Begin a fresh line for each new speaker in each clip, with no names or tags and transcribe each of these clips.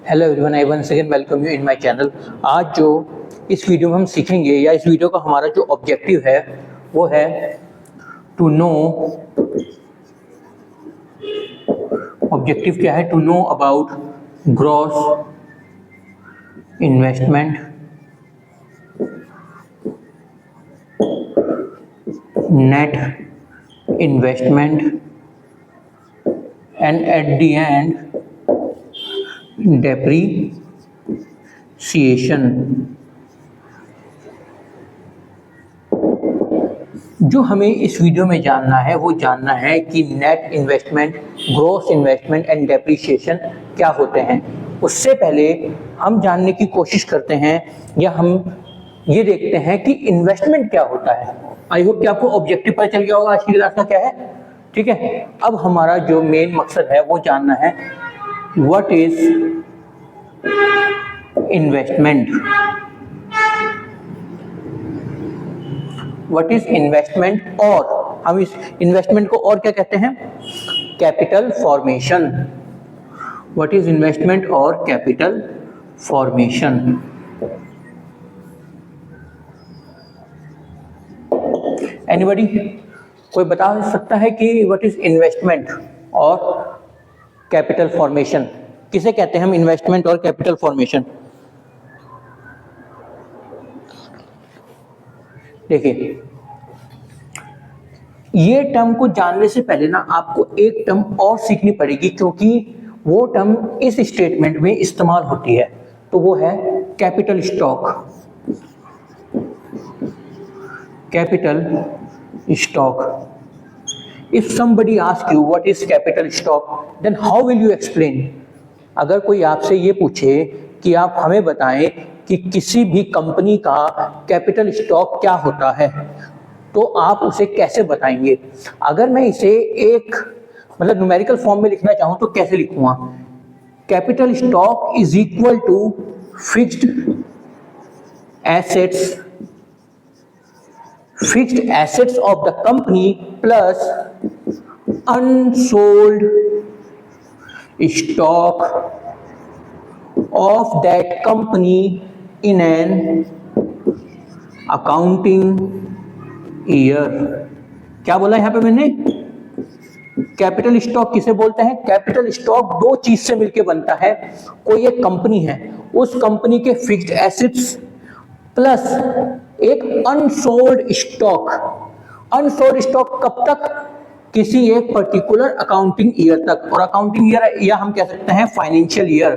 Hello everyone, I once again welcome you in my channel. आज जो इस video में हम सीखेंगे या इस वीडियो का हमारा जो ऑब्जेक्टिव है वो है टू नो, ऑब्जेक्टिव क्या है? To know about gross investment, net investment and at the end depreciation. जो हमें इस वीडियो में जानना है वो जानना है कि net investment, gross investment and depreciation क्या होते हैं। उससे पहले हम जानने की कोशिश करते हैं या हम ये देखते हैं कि इन्वेस्टमेंट क्या होता है। आई होप कि आपको ऑब्जेक्टिव पता चल गया होगा आज की क्लास का क्या है। ठीक है, अब हमारा जो मेन मकसद है वो जानना है what is investment. What is investment, और हम इस इन्वेस्टमेंट को और क्या कहते हैं? Capital formation. What is investment और कैपिटल फॉर्मेशन। एनीबॉडी, कोई बता सकता है कि व्हाट इज इन्वेस्टमेंट और कैपिटल फॉर्मेशन? किसे कहते हैं हम इन्वेस्टमेंट और कैपिटल फॉर्मेशन? देखिए, ये टर्म को जानने से पहले ना आपको एक टर्म और सीखनी पड़ेगी, क्योंकि वो टर्म इस स्टेटमेंट में इस्तेमाल होती है। तो वो है capital stock. Capital stock. If somebody asks you what is capital stock, then how will you explain? अगर कोई आपसे ये पूछे कि आप हमें बताएं कि किसी भी कंपनी का कैपिटल स्टॉक क्या होता है, तो आप उसे कैसे बताएंगे? अगर मैं इसे एक न्यूमेरिकल फॉर्म में लिखना चाहूं तो कैसे लिखूंगा? Capital stock is equal to fixed assets of the company plus unsold stock of that company in an accounting year। क्या बोला यहां पे मैंने? कैपिटल स्टॉक किसे बोलते हैं? कैपिटल स्टॉक दो चीज से मिलकर बनता है। कोई एक कंपनी है, उस कंपनी के फिक्स्ड एसेट्स प्लस एक अनसोल्ड स्टॉक। अनसोल्ड स्टॉक कब तक? किसी एक पर्टिकुलर अकाउंटिंग ईयर तक। और अकाउंटिंग ईयर या हम कह सकते हैं फाइनेंशियल ईयर।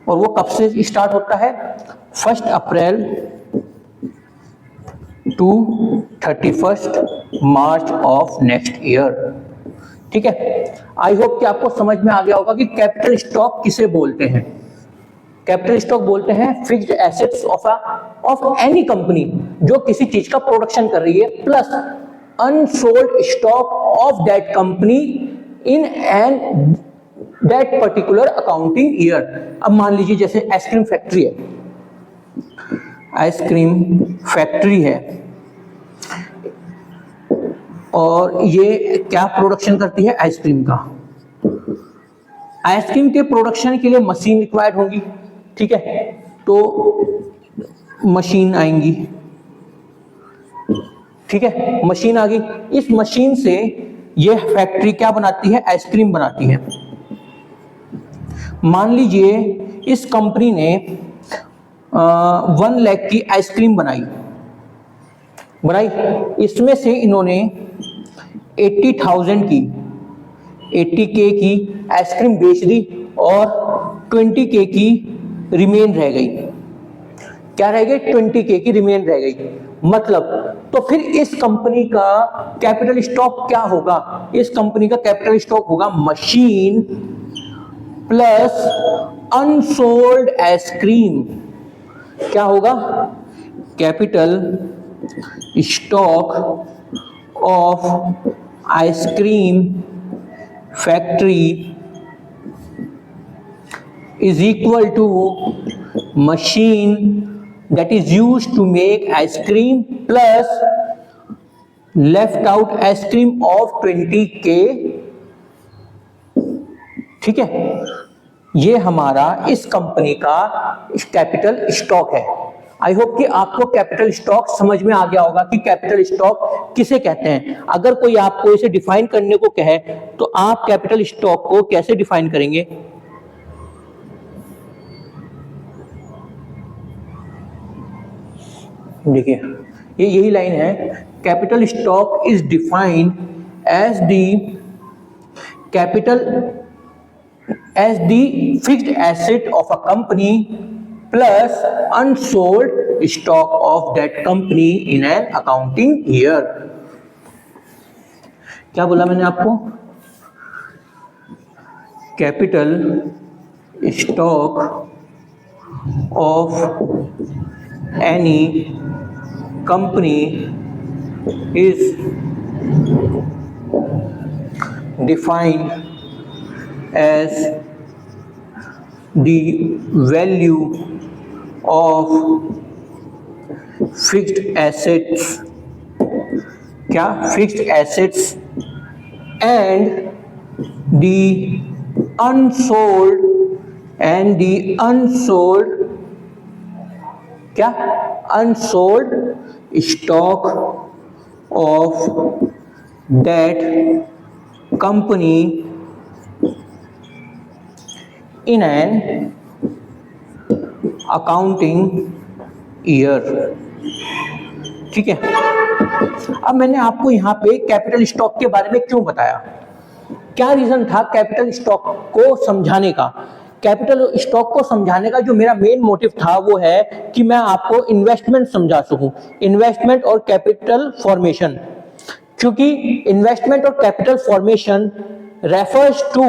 और वो कब से स्टार्ट होता है? 1 April to 31 March of next year. ठीक है, आई होप कि आपको समझ में आ गया होगा कि कैपिटल स्टॉक किसे बोलते हैं। कैपिटल स्टॉक बोलते हैं fixed assets of any company जो किसी चीज का प्रोडक्शन कर रही है, plus unsold stock of that company in an that particular accounting year. अब मान लीजिए जैसे आइसक्रीम फैक्ट्री है, आइसक्रीम फैक्ट्री है और ये क्या प्रोडक्शन करती है? आइसक्रीम का। आइसक्रीम के प्रोडक्शन के लिए मशीन रिक्वायर्ड होगी। ठीक है, तो मशीन आएंगी। ठीक है, मशीन आ गई। इस मशीन से ये फैक्ट्री क्या बनाती है? आइसक्रीम बनाती है। मान लीजिए इस कंपनी ने 1 लाख की आइसक्रीम बनाई। इसमें से इन्होंने 80,000 की 80K की आइसक्रीम बेच दी और 20K की रिमेन रह गई। क्या रह गई? 20K की रिमेन रह गई। मतलब तो फिर इस कंपनी का कैपिटल स्टॉक क्या होगा? इस कंपनी का कैपिटल स्टॉक होगा मशीन प्लस अनसोल्ड आइसक्रीम। क्या होगा? Capital stock of ice cream factory is equal to machine that is used to make ice cream plus left out ice cream of 20K ठीक है, ये हमारा इस कंपनी का कैपिटल स्टॉक है। आई होप कि आपको कैपिटल स्टॉक समझ में आ गया होगा कि कैपिटल स्टॉक किसे कहते हैं। अगर कोई आपको इसे डिफाइन करने को कहे तो आप कैपिटल स्टॉक को कैसे डिफाइन करेंगे? देखिए, ये यही लाइन है, capital stock is defined as the capital as the fixed asset of a company plus unsold stock of that company in an accounting year। क्या बोला मैंने आपको? Capital stock of any company is defined as the value of fixed assets, क्या fixed assets and the unsold क्या unsold stock of that company in an accounting year। ठीक है, अब मैंने आपको यहाँ पे कैपिटल स्टॉक के बारे में क्यों बताया, क्या रीजन था कैपिटल स्टॉक को समझाने का? कैपिटल स्टॉक को समझाने का जो मेरा मेन मोटिव था वो है कि मैं आपको इन्वेस्टमेंट समझा सकूं, इन्वेस्टमेंट और कैपिटल फॉर्मेशन। क्योंकि इन्वेस्टमेंट और capital formation refers to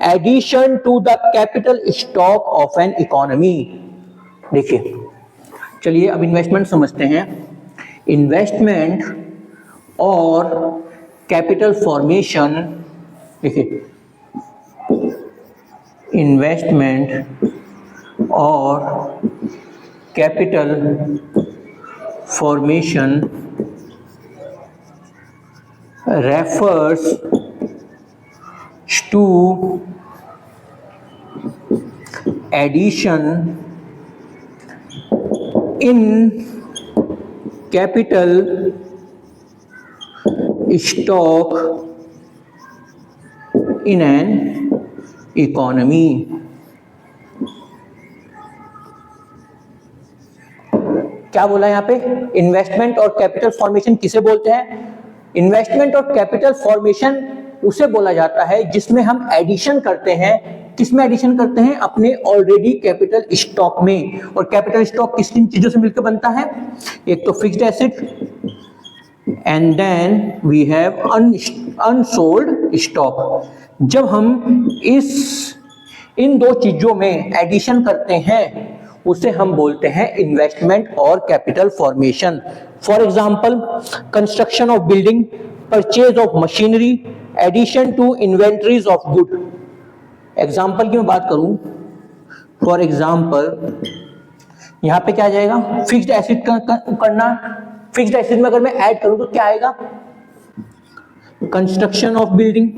addition to the capital stock of an economy। देखिए, चलिए अब इन्वेस्टमेंट समझते हैं। इन्वेस्टमेंट और कैपिटल फॉर्मेशन, देखिए, इन्वेस्टमेंट और capital formation refers to addition in capital stock in an economy। क्या बोला यहाँ पे? इन्वेस्टमेंट और कैपिटल फॉर्मेशन किसे बोलते हैं? इन्वेस्टमेंट और कैपिटल फॉर्मेशन उसे बोला जाता है जिसमें हम एडिशन करते हैं। किसमें एडिशन करते हैं? अपने ऑलरेडी कैपिटल स्टॉक में। और कैपिटल स्टॉक किस किन चीजों से मिलकर बनता है? एक तो fixed asset and then we have unsold stock. जब हम इन दो चीजों में एडिशन करते हैं उसे हम बोलते हैं इन्वेस्टमेंट और capital formation. For example, construction of building, purchase of machinery, addition to inventories of good. Example की मैं बात करूं, फॉर एग्जाम्पल यहां पे क्या आ जाएगा? फिक्स्ड एसेट करना। फिक्स्ड एसेट में अगर मैं ऐड करूं तो क्या आएगा? कंस्ट्रक्शन ऑफ बिल्डिंग,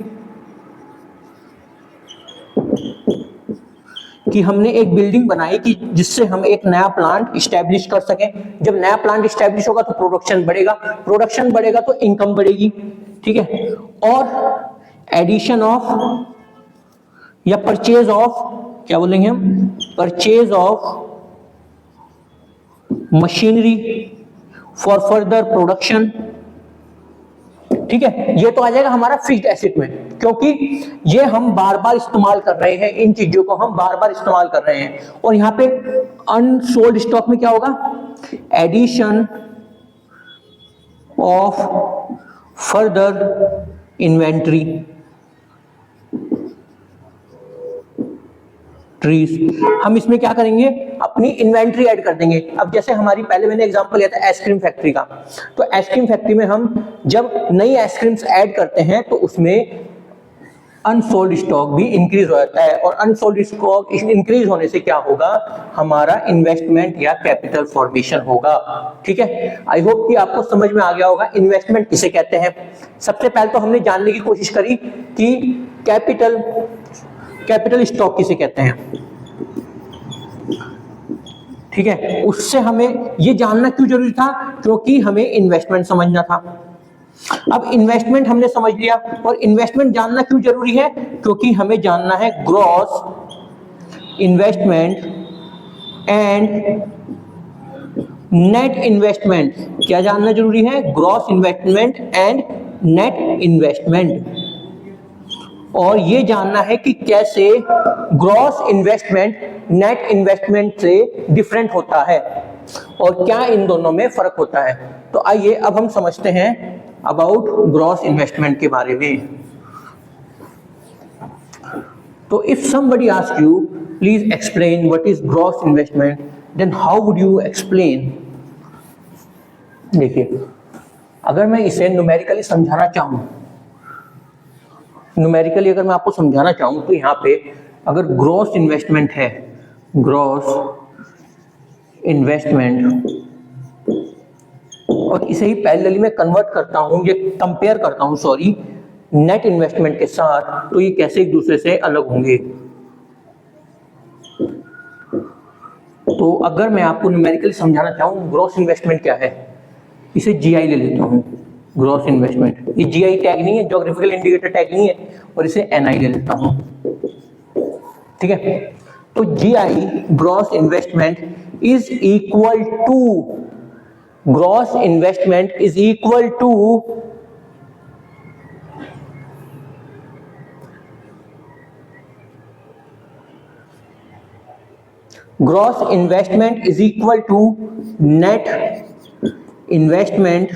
कि हमने एक बिल्डिंग बनाई कि जिससे हम एक नया प्लांट इस्टेब्लिश कर सकें। जब नया प्लांट इस्टेब्लिश होगा तो प्रोडक्शन बढ़ेगा, प्रोडक्शन बढ़ेगा तो इनकम बढ़ेगी। ठीक है, और एडिशन ऑफ या परचेज ऑफ, क्या बोलेंगे हम? Purchase of machinery for further production. ठीक है, ये तो आ जाएगा हमारा फिक्स्ड एसेट में, क्योंकि ये हम बार बार इस्तेमाल कर रहे हैं, इन चीजों को हम बार बार इस्तेमाल कर रहे हैं। और यहाँ पे अनसोल्ड स्टॉक में क्या होगा? Addition of further inventories. हम इसमें क्या करेंगे? अपनी इन्वेंट्री ऐड कर देंगे। अब जैसे हमारी, पहले मैंने एग्जांपल लिया था आइसक्रीम फैक्ट्री का, तो आइसक्रीम फैक्ट्री में हम जब नई आइसक्रीम्स ऐड करते हैं तो उसमें अनसोल्ड स्टॉक भी इंक्रीज हो जाता है। और अनसोल्ड स्टॉक इंक्रीज होने से क्या होगा? हमारा इन्वेस्टमेंट या कैपिटल फॉर्मेशन होगा। ठीक है, आई होप कि आपको समझ में आ गया होगा इन्वेस्टमेंट किसे कहते हैं। सबसे पहले तो हमने जानने की कोशिश करी कि कैपिटल कैपिटल स्टॉक किसे कहते हैं, ठीक है। उससे हमें ये जानना क्यों जरूरी था, क्योंकि हमें इन्वेस्टमेंट समझना था। अब इन्वेस्टमेंट हमने समझ लिया, और इन्वेस्टमेंट जानना क्यों जरूरी है, क्योंकि हमें जानना है gross investment and net investment. क्या जानना जरूरी है, gross investment and net investment. और ये जानना है कि कैसे ग्रॉस इन्वेस्टमेंट नेट इन्वेस्टमेंट से डिफरेंट होता है और क्या इन दोनों में फर्क होता है। तो आइए अब हम समझते हैं अबाउट ग्रॉस इन्वेस्टमेंट के बारे में। तो if somebody ask you please explain what is gross investment, then how would you explain. देखिए, अगर मैं इसे न्यूमेरिकली समझाना चाहूं, न्यूमेरिकली अगर मैं आपको समझाना चाहूं तो यहाँ पे अगर ग्रॉस इन्वेस्टमेंट है, ग्रॉस इन्वेस्टमेंट, और इसे ही पैरेलली में कन्वर्ट करता हूं, ये कंपेयर करता हूं सॉरी, नेट इन्वेस्टमेंट के साथ, तो ये कैसे एक दूसरे से अलग होंगे। तो अगर मैं आपको न्यूमेरिकली समझाना चाहूं ग्रॉस इन्वेस्टमेंट क्या है, इसे जीआई ले लेता हूं। ग्रॉस इन्वेस्टमेंट, ये जीआई टैग नहीं है, ज्योग्राफिकल इंडिकेटर टैग नहीं है, और इसे एनआई ले लेता हूं, ठीक है। तो GI gross investment is equal to, gross investment is equal to gross investment is equal to net investment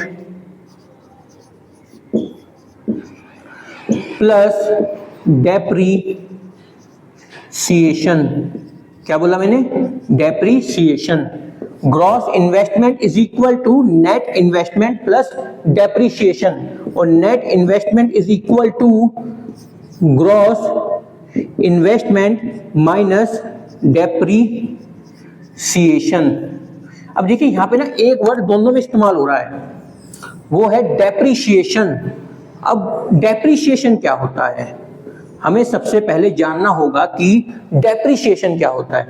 plus depreciation. क्या बोला मैंने, depreciation. Gross investment is equal to net investment plus depreciation, और net investment is equal to gross investment minus depreciation. अब देखिए यहाँ पे ना एक वर्ड दोनों में इस्तेमाल हो रहा है, वो है डेप्रीसिएशन। अब डेप्रीसिएशन क्या होता है, हमें सबसे पहले जानना होगा कि डेप्रीसिएशन क्या होता है।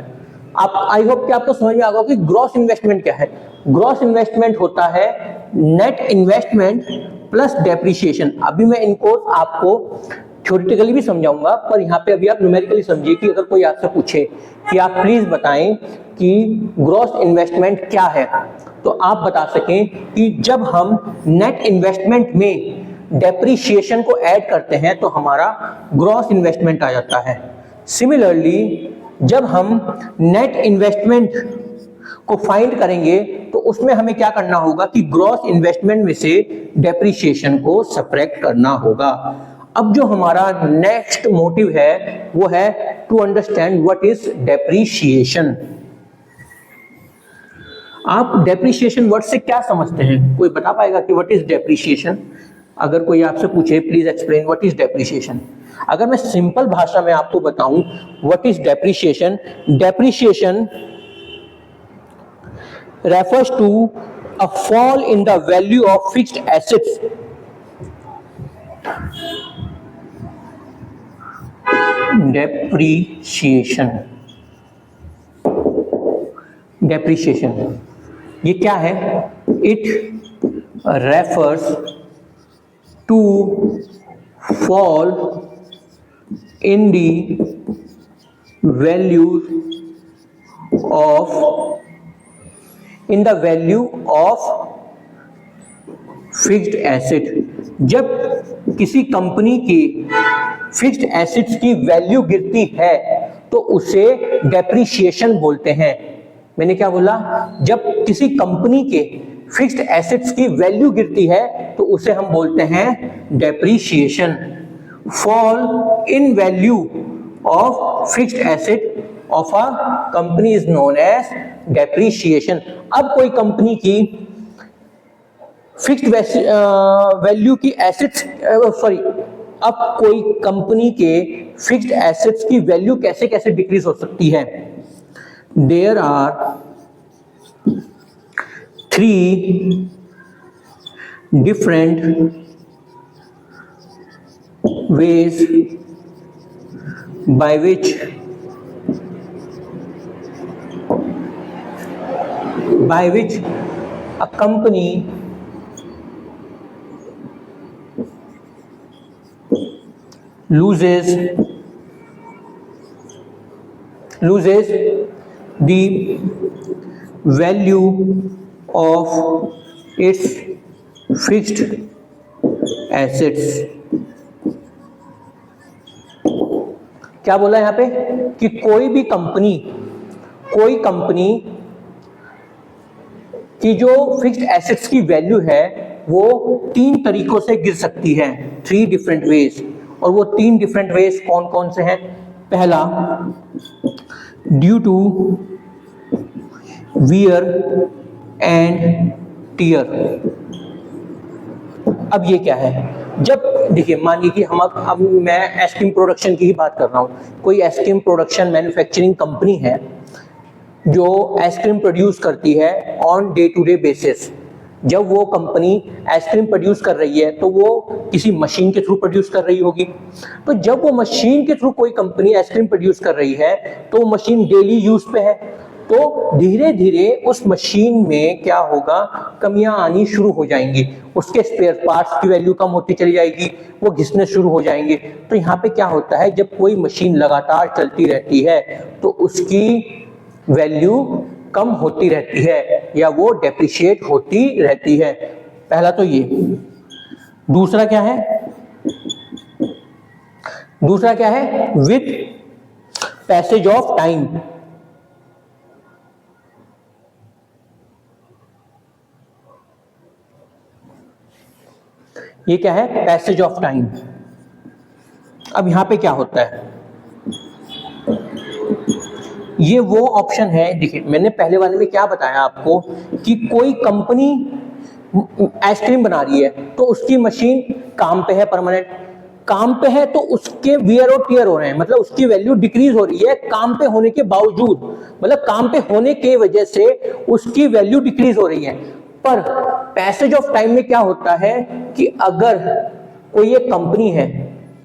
आप आई होप कि आपको समझ में आ गया कि ग्रॉस इन्वेस्टमेंट क्या है। ग्रॉस इन्वेस्टमेंट होता है नेट इन्वेस्टमेंट प्लस डेप्रीसिएशन। अभी मैं इनको आपको थ्योरेटिकली भी समझाऊंगा, पर यहाँ पे अभी आप न्यूमेरिकली समझिए कि अगर कोई आपसे पूछे कि आप प्लीज बताएं कि ग्रॉस इन्वेस्टमेंट क्या है, तो आप बता सकें कि जब हम नेट इन्वेस्टमेंट में डेप्रीसिएशन को ऐड करते हैं तो हमारा ग्रॉस इन्वेस्टमेंट आ जाता है। सिमिलरली जब हम नेट इन्वेस्टमेंट को फाइंड करेंगे तो उसमें हमें क्या करना होगा कि ग्रॉस इन्वेस्टमेंट में से डेप्रीसिएशन को सब्ट्रैक्ट करना होगा। अब जो हमारा नेक्स्ट मोटिव है वो है to understand what is depreciation. आप डेप्रीसिएशन वर्ड से क्या समझते हैं, कोई बता पाएगा कि व्हाट इज डेप्रीसिएशन। अगर कोई आपसे पूछे please explain what is depreciation, अगर मैं सिंपल भाषा में आपको बताऊं what is depreciation, depreciation refers to a fall in the value of fixed assets depreciation ये क्या है, it refers to fall in the value of fixed asset. जब किसी कंपनी की फिक्स्ड एसेट्स की वैल्यू गिरती है तो उसे डेप्रीसिएशन बोलते हैं। मैंने क्या बोला, जब किसी कंपनी के फिक्स्ड एसेट्स की वैल्यू गिरती है तो उसे हम बोलते हैं depreciation. Fall in value of fixed asset of a company is known as depreciation. अब कोई कंपनी की फिक्स्ड वैल्यू की एसेट्स अब कोई कंपनी के फिक्स्ड एसेट्स की वैल्यू कैसे कैसे डिक्रीज हो सकती है। There are 3 different ways by which a company loses the value of its fixed assets। क्या बोला यहां पे कि कोई कंपनी की जो फिक्स्ड एसेट्स की वैल्यू है वो 3 तरीकों से गिर सकती है, 3 डिफरेंट वेज। और वो 3 डिफरेंट वेज कौन कौन से हैं? पहला, due to wear and tear. अब ये क्या है? जब देखिए, मानिए कि हम अब मैं आइसक्रीम प्रोडक्शन की ही बात कर रहा हूँ। कोई आइसक्रीम प्रोडक्शन मैन्युफैक्चरिंग कंपनी है जो आइसक्रीम प्रोड्यूस करती है on day to day basis. जब वो कंपनी आइसक्रीम प्रोड्यूस कर रही है तो वो किसी मशीन के थ्रू प्रोड्यूस कर रही होगी। तो जब वो मशीन के थ्रू कोई कंपनी आइसक्रीम प्रोड्यूस कर रही है तो वो मशीन डेली यूज पे है, तो धीरे धीरे उस मशीन में क्या होगा, कमियां आनी शुरू हो जाएंगी। उसके स्पेयर पार्ट्स की वैल्यू कम होती चली जाएगी, वो घिसने शुरू हो जाएंगे। तो यहाँ पे क्या होता है, जब कोई मशीन लगातार चलती रहती है तो उसकी वैल्यू कम होती रहती है या वो डेप्रिशिएट होती रहती है। पहला तो ये। दूसरा क्या है? With passage of time. ये क्या है? Passage of time. अब यहां पे क्या होता है, ये वो ऑप्शन है। देखिए, मैंने पहले वाले में क्या बताया आपको कि कोई कंपनी आइसक्रीम बना रही है तो उसकी मशीन काम पे है, परमानेंट काम पे है, तो उसके वियर और टियर हो रहे हैं, मतलब उसकी वैल्यू डिक्रीज हो रही है काम पे होने के बावजूद, मतलब काम पे होने के वजह से उसकी वैल्यू डिक्रीज हो रही है। पर पैसेज ऑफ टाइम में क्या होता है कि अगर कोई एक कंपनी है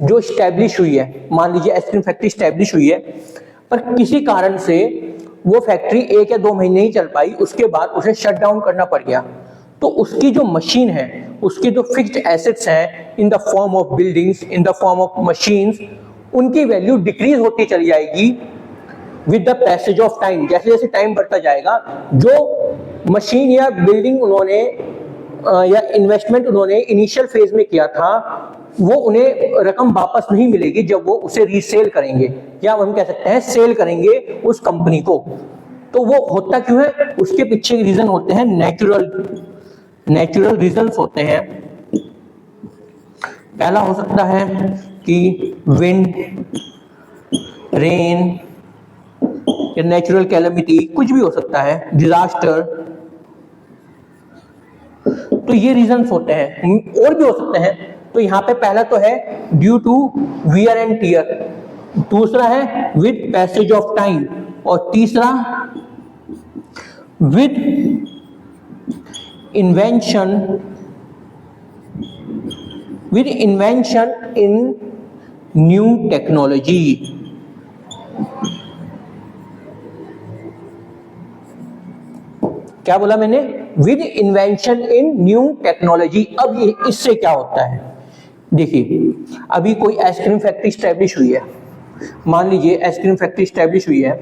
जो स्टैब्लिश हुई है, मान लीजिए आइसक्रीम फैक्ट्री स्टैब्लिश हुई है, पर किसी कारण से वो फैक्ट्री 1 या 2 महीने ही चल पाई, उसके बाद उसे शट डाउन करना पड़ गया, तो उसकी जो मशीन है, उसके जो फिक्स्ड एसेट्स हैं in the form of buildings, in the form of machines, उनकी वैल्यू डिक्रीज होती चली जाएगी with the passage of time. जैसे जैसे टाइम बढ़ता जाएगा, जो मशीन या बिल्डिंग उन्होंने या इन्वेस्टमेंट उन्होंने इनिशियल फेज में किया था, वो उन्हें रकम वापस नहीं मिलेगी जब वो उसे रीसेल करेंगे, या हम कह सकते हैं सेल करेंगे उस कंपनी को। तो वो होता क्यों है? उसके पीछे रीजन होते हैं नेचुरल रीजंस होते हैं। पहला हो सकता है कि विंड, रेन या नेचुरल कैलेमिटी, कुछ भी हो सकता है, डिजास्टर। तो ये रीजंस होते हैं, और भी हो सकते हैं। तो यहाँ पे पहला तो है due to wear and tear, दूसरा है विद पैसेज ऑफ टाइम, और तीसरा with invention in new technology. क्या बोला मैंने? With invention in new technology. अब ये इससे क्या होता है, देखिए, अभी कोई आइसक्रीम फैक्ट्री स्टैब्लिश हुई है, मान लीजिए आइसक्रीम फैक्ट्री स्टैब्लिश हुई है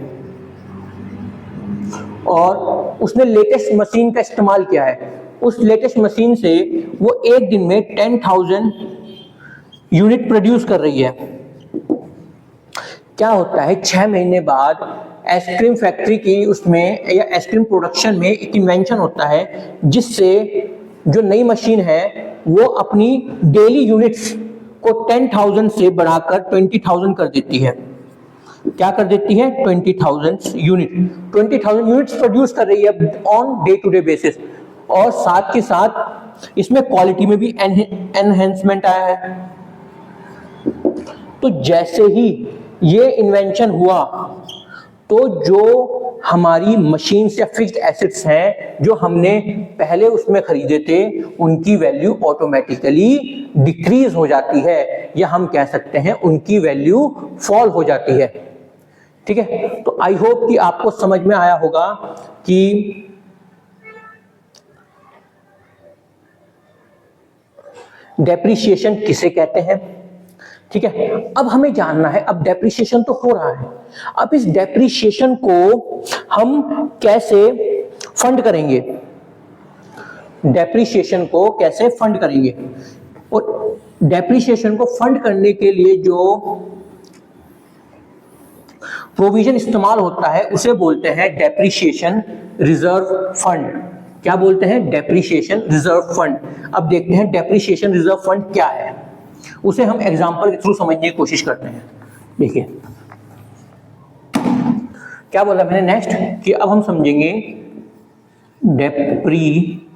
और उसने लेटेस्ट मशीन का इस्तेमाल किया है। उस लेटेस्ट मशीन से वो एक दिन में 10,000 यूनिट प्रोड्यूस कर रही है। क्या होता है, 6 महीने बाद आइसक्रीम फैक्ट्री की उसमें या आइसक्रीम प्रोडक्शन में एक इन्वेंशन होता है जिससे जो नई मशीन है वो अपनी डेली यूनिट्स को 10,000 से बढ़ाकर 20,000 कर देती है। क्या कर देती है? 20,000 यूनिट्स प्रोड्यूस कर रही है on day to day basis. और साथ के साथ इसमें क्वालिटी में भी एनहेंसमेंट आया है। तो जैसे ही ये इन्वेंशन हुआ तो जो हमारी मशीन्स या फिक्स्ड एसेट्स हैं जो हमने पहले उसमें खरीदे थे, उनकी वैल्यू ऑटोमेटिकली डिक्रीज हो जाती है, या हम कह सकते हैं उनकी वैल्यू फॉल हो जाती है। ठीक है, तो आई होप कि आपको समझ में आया होगा कि डेप्रिसिएशन किसे कहते हैं। ठीक है, अब हमें जानना है, अब डेप्रिसिएशन तो हो रहा है, अब इस डेप्रिसिएशन को हम कैसे फंड करेंगे, डेप्रिसिएशन को कैसे फंड करेंगे। और डेप्रिसिएशन को फंड करने के लिए जो प्रोविजन इस्तेमाल होता है उसे बोलते हैं डेप्रिसिएशन रिजर्व फंड। क्या बोलते हैं? Depreciation reserve fund. अब देखते हैं डेप्रिसिएशन रिजर्व फंड क्या है, उसे हम एग्जांपल के थ्रू समझने की कोशिश करते हैं। देखिए क्या बोला मैंने नेक्स्ट, कि अब हम समझेंगे डेप्रिसिएशन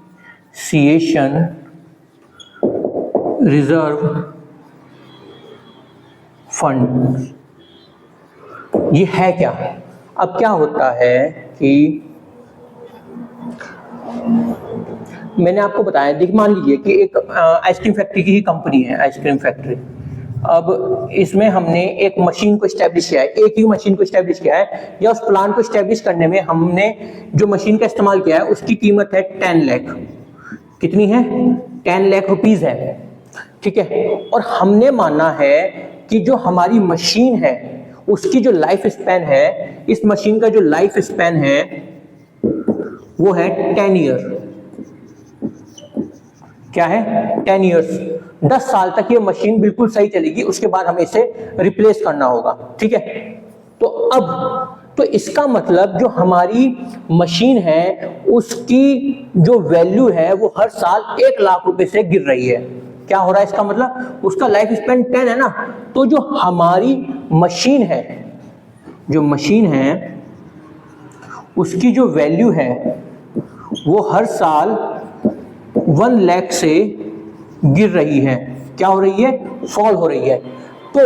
रिजर्व फंड ये है क्या। अब क्या होता है कि मैंने आपको बताया, देखिए मान लीजिए कि एक आइसक्रीम फैक्ट्री की ही कंपनी है, आइसक्रीम फैक्ट्री। अब इसमें हमने एक मशीन को स्टैब्लिश किया है, एक ही मशीन को स्टैब्लिश किया है, या उस प्लान को स्टैब्लिश करने में हमने जो मशीन का इस्तेमाल किया है उसकी कीमत है 10 लाख। कितनी है? 10 लाख रुपीज है। ठीक है, और हमने माना है कि जो हमारी मशीन है उसकी जो लाइफ स्पैन है, इस मशीन का जो लाइफ स्पैन है वो है 10 ईयर। क्या है? 10 ईयर्स। 10 साल तक ये मशीन बिल्कुल सही चलेगी, उसके बाद हमें इसे रिप्लेस करना होगा। ठीक है, तो अब तो इसका मतलब जो हमारी मशीन है उसकी जो वैल्यू है वो हर साल 1 लाख रुपए से गिर रही है। क्या हो रहा है इसका मतलब? उसका लाइफ स्पैन 10 है ना, तो जो हमारी मशीन है, जो मशीन है उसकी जो वैल्यू है वो हर साल 1 लाख से गिर रही है। क्या हो रही है? फॉल हो रही है। तो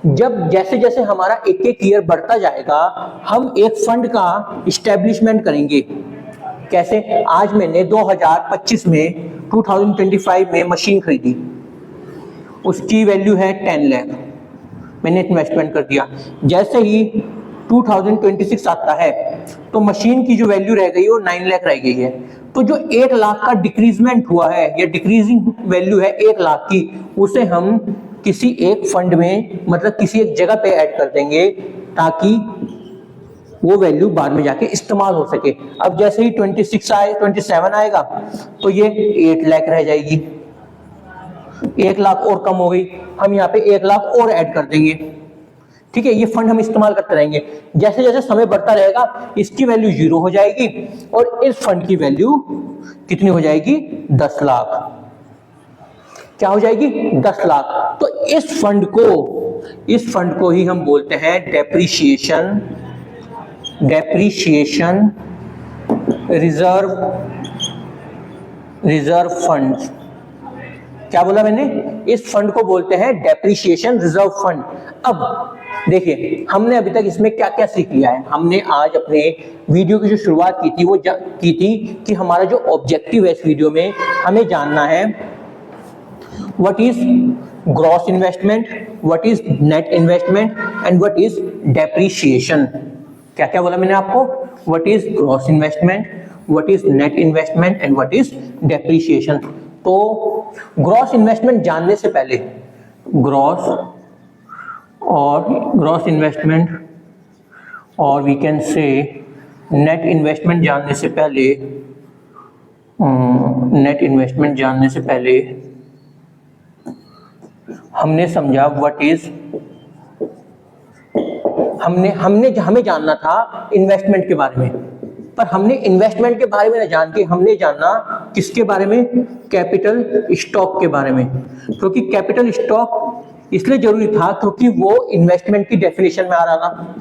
जब जैसे जैसे हमारा एक एक ईयर बढ़ता जाएगा, हम एक फंड का इस्टेब्लिशमेंट करेंगे। कैसे? आज मैंने 2025 में 2025 में मशीन खरीदी, उसकी वैल्यू है 10 लाख, मैंने इन्वेस्टमेंट कर दिया। जैसे ही 2026 आता है तो मशीन की जो वैल्यू रह गई वो 9 लाख रह गई है। तो जो 1 लाख का डिक्रीजमेंट हुआ है या डिक्रीजिंग वैल्यू है 1 लाख की, उसे हम किसी एक फंड में, मतलब किसी एक जगह पे ऐड कर देंगे ताकि वो वैल्यू बाद में जाके इस्तेमाल हो सके। अब जैसे ही 27 आएगा तो ये 8 लाख रह जाएगी, 1 लाख और कम हो गई, हम यहाँ पे 1 लाख और ऐड कर देंगे। ठीक है, ये फंड हम इस्तेमाल करते रहेंगे। जैसे जैसे समय बढ़ता रहेगा इसकी वैल्यू 0 हो जाएगी और इस फंड की वैल्यू कितनी हो जाएगी? 10 लाख। क्या हो जाएगी? 10 लाख। तो इस फंड को ही हम बोलते हैं डेप्रिसिएशन रिजर्व फंड। क्या बोला मैंने? इस फंड को बोलते हैं डेप्रिसिएशन रिजर्व फंड। अब देखिए हमने अभी तक इसमें क्या क्या सीख लिया है। हमने आज अपने वीडियो की जो शुरुआत की थी वो की थी कि हमारा जो ऑब्जेक्टिव है इस वीडियो में, हमें जानना है what is gross investment, what is net investment and what is depreciation. क्या क्या बोला मैंने आपको? What is gross investment, what is net investment and what is depreciation. तो ग्रॉस इन्वेस्टमेंट जानने से पहले, ग्रॉस इन्वेस्टमेंट और we can say net investment जानने से पहले, हमने समझा व्हाट इज, हमें जानना था इन्वेस्टमेंट के बारे में, पर हमने इन्वेस्टमेंट के बारे में न जान के हमने जानना किसके बारे में? कैपिटल स्टॉक के बारे में। क्योंकि कैपिटल स्टॉक इसलिए जरूरी था क्योंकि वो इन्वेस्टमेंट की डेफिनेशन में आ रहा था।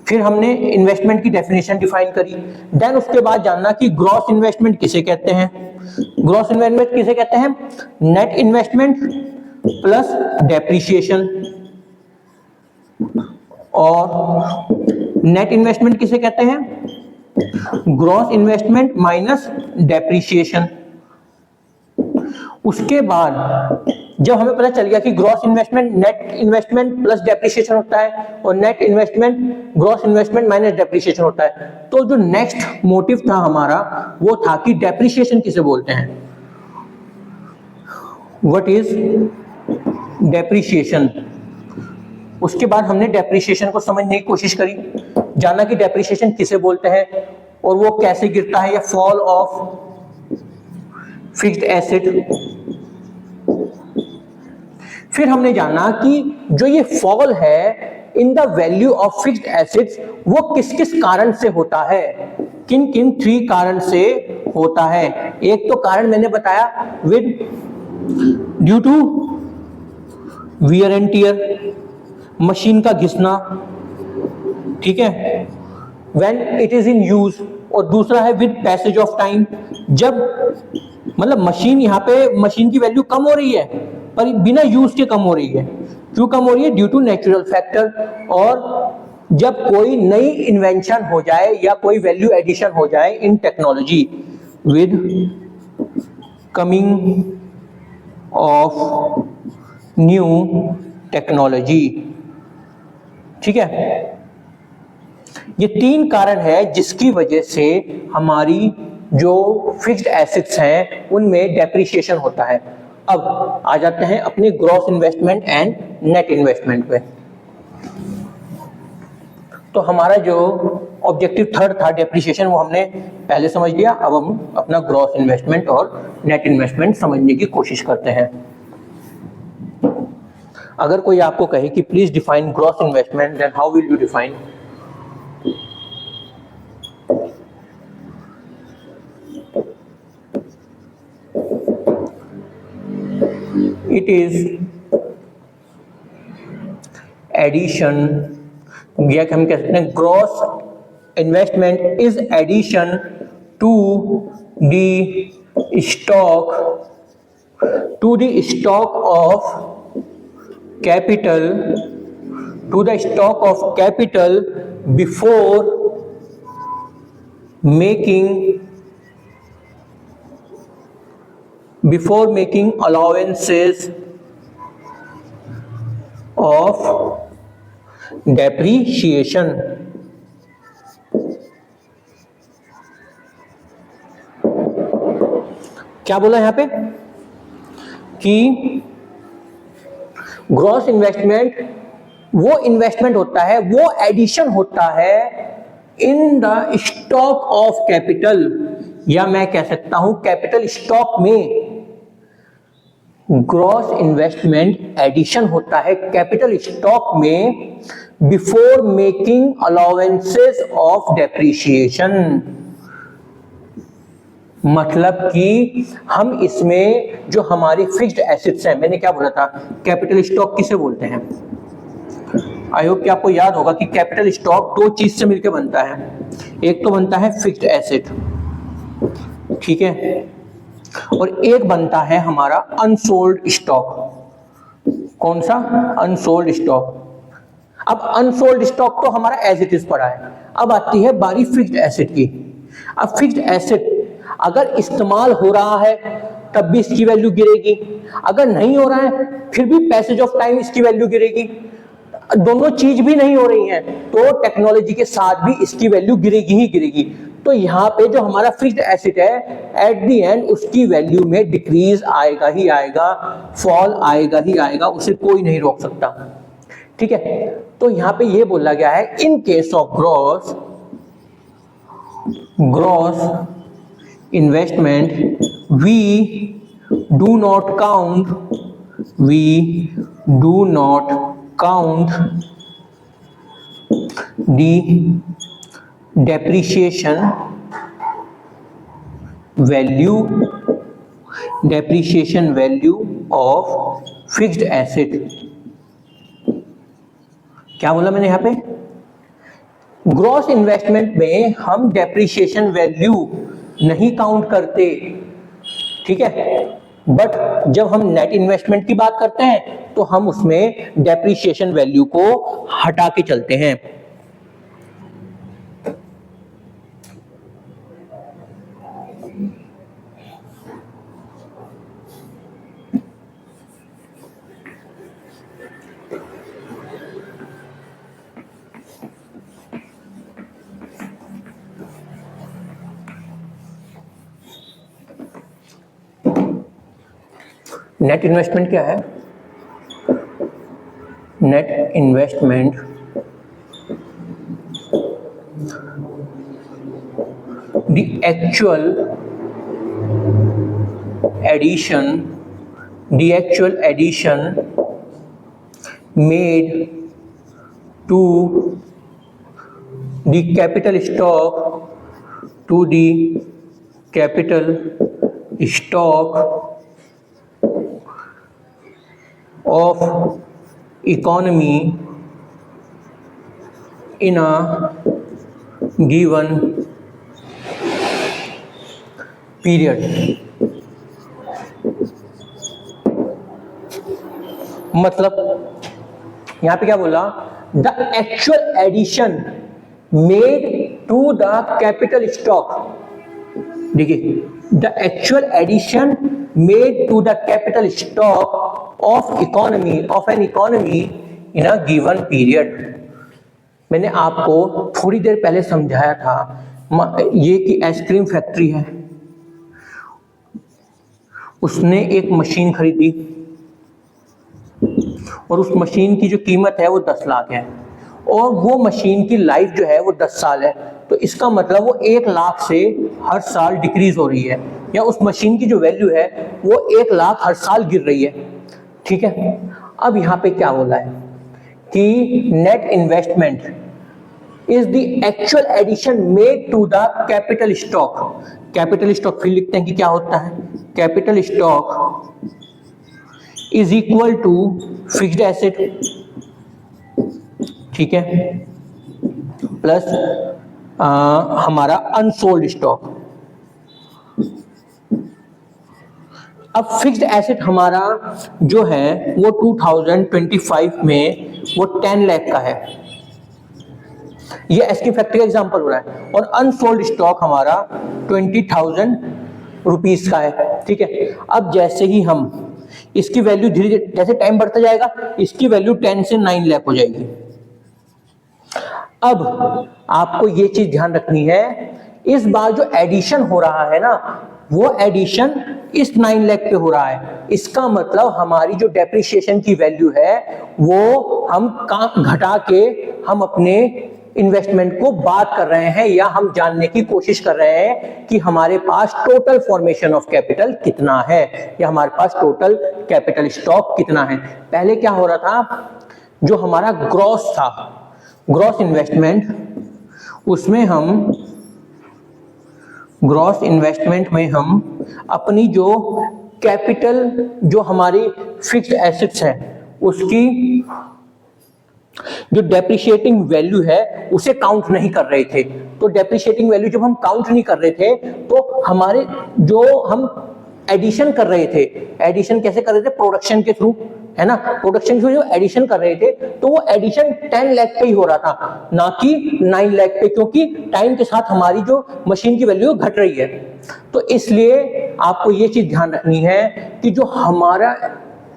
फिर हमने इन्वेस्टमेंट की डेफिनेशन डिफाइन करी, देन उसके बाद जानना कि ग्रॉस इन्वेस्टमेंट किसे कहते हैं। ग्रॉस इन्वेस्टमेंट किसे कहते हैं? Net investment plus depreciation. और नेट इन्वेस्टमेंट किसे कहते हैं? Gross investment minus depreciation. उसके बाद जब हमें पता चल गया कि gross investment net investment plus depreciation होता है और net investment gross investment minus depreciation होता है, तो जो नेक्स्ट मोटिव था हमारा वो था कि डेप्रिसिएशन किसे बोलते हैं, व्हाट इज डेप्रिसिएशन। उसके बाद हमने डेप्रिसिएशन को समझने की कोशिश करी, जाना कि डेप्रिसिएशन किसे बोलते हैं और वो कैसे गिरता है, या फॉल ऑफ फिक्स्ड एसेट। फिर हमने जाना कि जो ये फॉल है in the value of fixed assets वो किस किस कारण से होता है, किन किन 3 कारण से होता है। एक तो कारण मैंने बताया with due to wear and tear, machine का घिसना, ठीक है, when it is in use. और दूसरा है विद पैसेज ऑफ टाइम, जब मतलब मशीन यहाँ पे मशीन की वैल्यू कम हो रही है पर बिना यूज के कम हो रही है। क्यों कम हो रही है? Due to natural factor. और जब कोई नई इन्वेंशन हो जाए या कोई वैल्यू एडिशन हो जाए in technology, with coming of new technology, ठीक है। ये 3 कारण है जिसकी वजह से हमारी जो फिक्स्ड एसेट्स हैं उनमें डेप्रिसिएशन होता है। अब आ जाते हैं अपने gross investment and net investment पे। तो हमारा जो ऑब्जेक्टिव थर्ड था डेप्रिसिएशन वो हमने पहले समझ लिया। अब हम अपना ग्रॉस इन्वेस्टमेंट और नेट इन्वेस्टमेंट समझने की कोशिश करते हैं। अगर कोई आपको कहे कि please define gross investment, then how will you define? It is addition, या हम कह सकते हैं gross investment is addition to the stock of capital, to the stock of capital before making allowances of depreciation। क्या बोला यहां पे कि ग्रॉस इन्वेस्टमेंट वो इन्वेस्टमेंट होता है, वो एडिशन होता है in the stock of capital, या मैं कह सकता हूं कैपिटल स्टॉक में ग्रॉस इन्वेस्टमेंट एडिशन होता है कैपिटल स्टॉक में before making allowances of depreciation. मतलब कि हम इसमें जो हमारी फिक्स्ड एसेट्स हैं, मैंने क्या बोला था, कैपिटल स्टॉक किसे बोलते हैं? आई होप कि आपको याद होगा कि कैपिटल स्टॉक 2 चीज से मिलकर बनता है। एक तो बनता है फिक्स्ड एसेट, ठीक है, और एक बनता है हमारा अनसोल्ड स्टॉक। कौन सा? Unsold stock. अब अनसोल्ड स्टॉक तो हमारा एज इट इज पड़ा है। अब आती है बारी फिक्स्ड एसेट की। अब फिक्स्ड एसेट अगर इस्तेमाल हो रहा है तब भी इसकी वैल्यू गिरेगी, अगर नहीं हो रहा है फिर भी पैसेज ऑफ टाइम इसकी वैल्यू गिरेगी। दोनों चीज भी नहीं हो रही हैं तो टेक्नोलॉजी के साथ भी इसकी वैल्यू गिरेगी ही गिरेगी। तो यहाँ पे जो हमारा फिक्स्ड एसेट है एट द एंड उसकी वैल्यू में डिक्रीज आएगा ही आएगा, फॉल आएगा ही आएगा, उसे कोई नहीं रोक सकता, ठीक है। तो यहाँ पे ये बोला गया है in case of gross investment we do not count the depreciation value of fixed asset। क्या बोला मैंने यहाँ पे? ग्रॉस इन्वेस्टमेंट में हम डेप्रिसिएशन वैल्यू नहीं काउंट करते, ठीक है, बट जब हम नेट इन्वेस्टमेंट की बात करते हैं तो हम उसमें डेप्रिसिएशन वैल्यू को हटा के चलते हैं। नेट इन्वेस्टमेंट क्या है? Net investment the actual addition made to the capital stock of economy in a given period. मतलब यहां पे क्या बोला? The actual addition made to the capital stock. देखिए, the actual addition made to the capital stock of an economy in a given period. मैंने आपको थोड़ी देर पहले समझाया था, ये कि आइसक्रीम फैक्ट्री है, उसने एक मशीन खरीदी और उस मशीन की जो कीमत है वो 10 लाख है, और वो मशीन की लाइफ जो है वो 10 साल है। तो इसका मतलब वो 1 लाख से हर साल डिक्रीज हो रही है, या उस मशीन की जो वैल्यू है वो 1 लाख हर साल गिर रही है। ठीक है, अब यहाँ पे क्या बोला है कि net investment is the actual addition made to the capital stock. Capital stock फिर लिखते हैं कि क्या होता है? Capital stock is equal to fixed asset, ठीक है, प्लस हमारा अनसोल्ड स्टॉक। अब फिक्स्ड एसेट हमारा जो है वो 2025 में वो 10 लाख का है, ये एसके फैक्ट्री का एग्जांपल हो रहा है, और अनसोल्ड स्टॉक हमारा 20,000 रुपीस का है। ठीक है, अब जैसे ही हम इसकी वैल्यू धीरे धीरे, जैसे टाइम बढ़ता जाएगा, इसकी वैल्यू 10 से 9 लाख हो जाएगी। अब आपको ये चीज ध्यान रखनी है, इस बार जो एडिशन हो रहा है ना, वो एडिशन इस 9 लाख पे हो रहा है। इसका मतलब हमारी जो डेप्रिसिएशन की वैल्यू है वो हम घटा के हम अपने इन्वेस्टमेंट को बात कर रहे हैं, या हम जानने की कोशिश कर रहे हैं कि हमारे पास टोटल फॉर्मेशन ऑफ कैपिटल कितना है, या हमारे पास टोटल कैपिटल स्टॉक कितना है। पहले क्या हो रहा था, जो हमारा ग्रॉस था, ग्रॉस इन्वेस्टमेंट, उसमें हम ग्रॉस इन्वेस्टमेंट में हम अपनी जो कैपिटल, जो हमारी फिक्स्ड एसेट्स है, उसकी जो डेप्रिशिएटिंग वैल्यू है उसे काउंट नहीं कर रहे थे। तो डेप्रिशिएटिंग वैल्यू जब हम काउंट नहीं कर रहे थे, तो हमारे जो हम एडिशन कर रहे थे, एडिशन कैसे कर रहे थे? प्रोडक्शन के थ्रू, है ना, प्रोडक्शन के थ्रू जो एडिशन कर रहे थे, तो वो एडिशन 10 लाख पे ही हो रहा था, ना कि 9 लाख पे, क्योंकि टाइम के साथ हमारी जो मशीन की वैल्यू घट रही है। तो इसलिए आपको ये चीज ध्यान रखनी है कि जो हमारा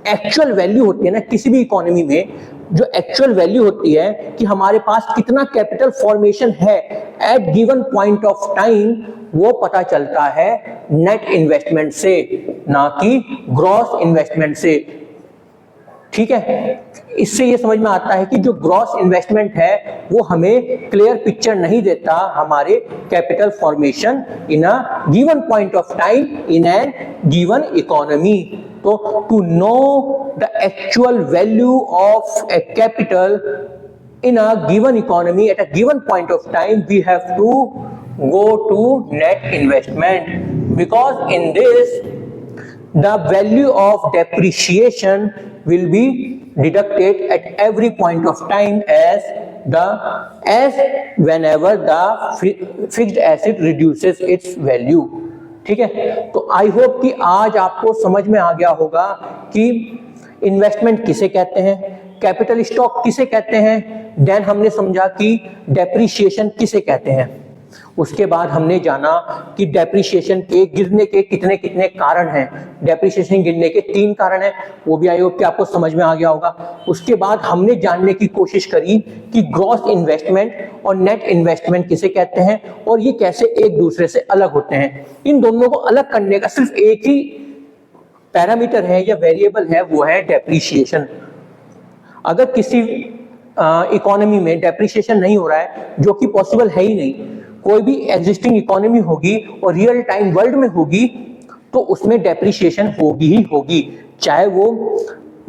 एक्चुअल वैल्यू होती है ना किसी भी इकोनॉमी में, जो एक्चुअल वैल्यू होती है कि हमारे पास कितना कैपिटल फॉर्मेशन है at given point of time, वो पता चलता है नेट इन्वेस्टमेंट से, ना कि ग्रॉस इन्वेस्टमेंट से। ठीक है, इससे ये समझ में आता है कि जो ग्रॉस इन्वेस्टमेंट है वो हमें क्लियर पिक्चर नहीं देता हमारे capital formation in a given point of time in an given economy. तो to know the actual value of a capital in a given economy at a given point of time, we have to go to net investment, because in this the value of depreciation will be deducted at every point of time as whenever the fixed asset reduces its value. ठीक है, तो I hope कि आज आपको समझ में आ गया होगा कि इन्वेस्टमेंट किसे कहते हैं, कैपिटल स्टॉक किसे कहते हैं, देन हमने समझा कि डेप्रिसिएशन किसे कहते हैं। उसके बाद हमने जाना कि डेप्रिसिएशन के गिरने के कितने कितने कारण हैं। डेप्रिसिएशन गिरने के 3 कारण हैं, वो भी आई होप कि आपको समझ में आ गया होगा। उसके बाद हमने जानने की कोशिश करी कि ग्रॉस इन्वेस्टमेंट और नेट इन्वेस्टमेंट किसे कहते हैं और ये कैसे एक दूसरे से अलग होते हैं। इन दोनों को अलग करने का सिर्फ एक ही पैरामीटर है या वेरिएबल है, वो है डेप्रिसिएशन। अगर किसी इकोनॉमी में डेप्रिसिएशन नहीं हो रहा है, जो कि पॉसिबल है ही नहीं, कोई भी एग्जिस्टिंग इकोनॉमी होगी और रियल टाइम वर्ल्ड में होगी तो उसमें डेप्रिसिएशन होगी ही होगी, चाहे वो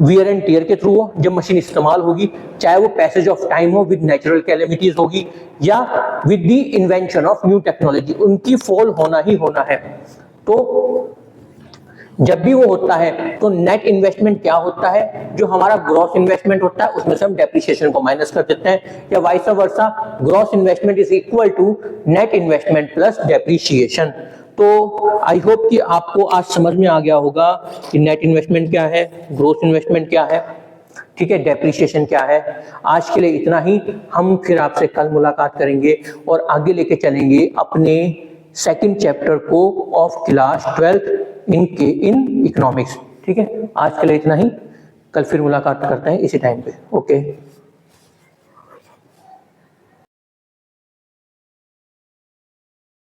वियर एंड टियर के थ्रू हो जब मशीन इस्तेमाल होगी, चाहे वो पैसेज ऑफ टाइम हो विद नेचुरल कैलेमिटीज होगी, या with the invention of new technology, उनकी फॉल होना ही होना है। तो जब भी वो होता है तो नेट इन्वेस्टमेंट क्या होता है, जो हमारा ग्रॉस इन्वेस्टमेंट होता है उसमें से हम डेप्रिसिएशन को माइनस कर देते हैं, या vice versa gross investment is equal to net investment plus depreciation. तो आई होप कि आपको आज समझ में आ गया होगा कि नेट इन्वेस्टमेंट क्या है, ग्रॉस इन्वेस्टमेंट क्या है, ठीक है, डेप्रिसिएशन क्या है। आज के लिए इतना ही, हम फिर आपसे कल मुलाकात करेंगे और आगे लेके चलेंगे अपने सेकंड चैप्टर को of class 12th in economics. ठीक है, आज के लिए इतना ही, कल फिर मुलाकात करते हैं इसी टाइम पे। ओके।